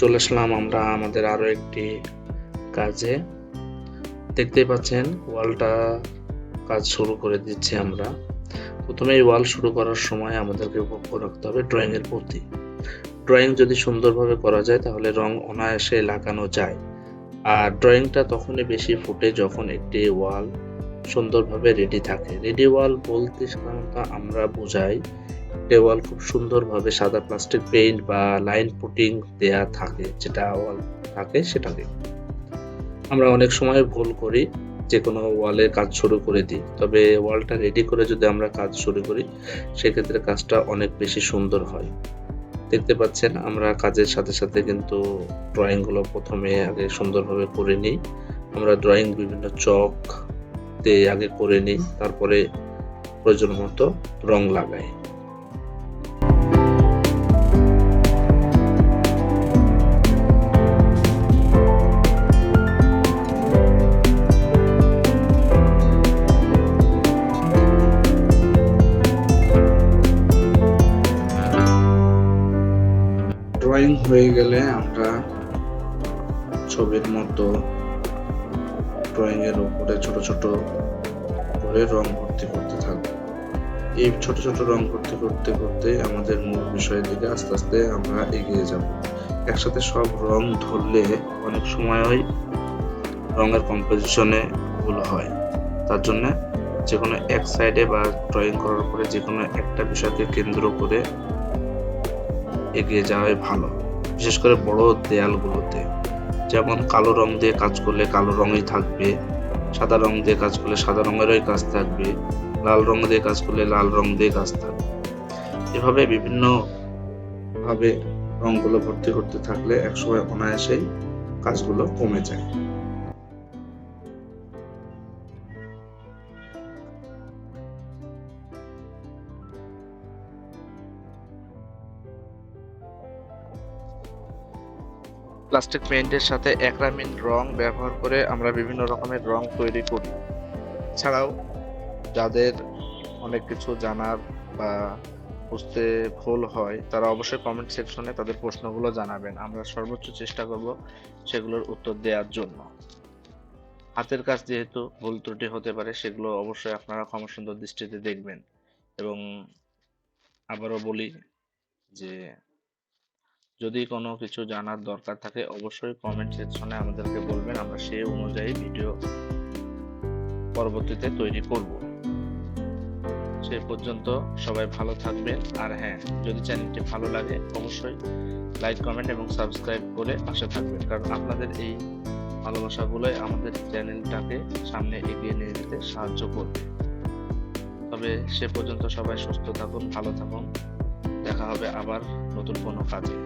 চলে আসলাম আমরা আমাদের আরো একটি কাজে। দেখতেই পাচ্ছেন ওয়ালটা কাজ শুরু করে দিচ্ছি আমরা। প্রথমে এই ওয়াল শুরু করার সময় আমাদেরকে লক্ষ্য রাখতে হবে ড্রয়িং এর প্রতি। ড্রয়িং যদি সুন্দরভাবে করা যায় তাহলে রং অনায়াসে লাগানো যায়। আর ড্রয়িংটা তখনই বেশি ফুটে যখন একটি ওয়াল সুন্দরভাবে রেডি থাকে। রেডি ওয়াল বলতে সাধারণত আমরা বোঝাই দেওয়াল খুব সুন্দরভাবে সাদা প্লাস্টিক পেইন্ট বা লাইন পুটিং দেয়া থাকে, যেটা ওয়াল থাকে সেটাকে। আমরা অনেক সময় ভুল করি, যে কোনো ওয়ালের কাজ শুরু করে দিই, তবে ওয়ালটা রেডি করে যদি আমরা কাজ শুরু করি সেক্ষেত্রে কাজটা অনেক বেশি সুন্দর হয়। দেখতে পাচ্ছেন আমরা কাজের সাথে সাথে কিন্তু ড্রয়িং গুলো প্রথমে আগে সুন্দরভাবে করে নিই। আমরা ড্রয়িং বিভিন্ন চক দিয়ে আগে করে নিই, তারপরে প্রয়োজন মতো রং লাগাই। ড্রয়িং হয়ে গেলে আমরা ছবির মতো ড্রয়িং এর উপরে ছোট ছোট করে রং ভর্তি করতে থাকবো। এই ছোট ছোট রং ভর্তি করতে করতে আমাদের মূল বিষয়ের দিকে আস্তে আস্তে আমরা এগিয়ে যাব। একসাথে সব রং ধরলে অনেক সময়ই রঙের কম্পোজিশনে ভুল হয়। তার জন্য যে কোনো এক সাইডে বা ড্রয়িং করার পরে যে কোনো একটা বিষয়কে কেন্দ্র করে এগিয়ে যাওয়াই ভালো, বিশেষ করে বড় দেয়ালগুলোতে। যেমন কালো রং দিয়ে কাজ করলে কালো রঙই থাকবে, সাদা রং দিয়ে কাজ করলে সাদা রঙেরই কাজ থাকবে, লাল রং দিয়ে কাজ করলে লাল রং দিয়ে কাজ থাকবে। এভাবে বিভিন্ন ভাবে রংগুলো ভর্তি করতে থাকলে একসময় অনায়াসেই কাজগুলো কমে যায়। প্লাস্টিক পেইন্টের সাথে অ্যাক্রিলিক রং ব্যবহার করে আমরা বিভিন্ন রকমের রং তৈরি করি। এছাড়াও যাদের অনেক কিছু জানার বা বুঝতে ভুল হয় তারা অবশ্যই কমেন্ট সেকশনে তাদের প্রশ্নগুলো জানাবেন, আমরা সর্বোচ্চ চেষ্টা করব সেগুলোর উত্তর দেওয়ার জন্য। হাতের কাজ যেহেতু ভুল ত্রুটি হতে পারে, সেগুলো অবশ্যই আপনারা ক্ষমাসুন্দর দৃষ্টিতে দেখবেন। এবং আবারও বলি যে যদি কোনো কিছু জানার দরকার থাকে অবশ্যই কমেন্ট সেকশনে আমাদেরকে বলবেন, আমরা সেই অনুযায়ী ভিডিও পরবর্তীতে তৈরি করব। সেই পর্যন্ত সবাই ভালো থাকবেন। আর হ্যাঁ, যদি চ্যানেলটি ভালো লাগে অবশ্যই লাইক, কমেন্ট এবং সাবস্ক্রাইব করে পাশে থাকবেন, কারণ আপনাদের এই ভালোবাসাগুলোই আমাদের চ্যানেলটাকে সামনে এগিয়ে নিয়ে যেতে সাহায্য করবে। তবে সে পর্যন্ত সবাই সুস্থ থাকুন, ভালো থাকুন, দেখা হবে আবার নতুন কোনো কাজে।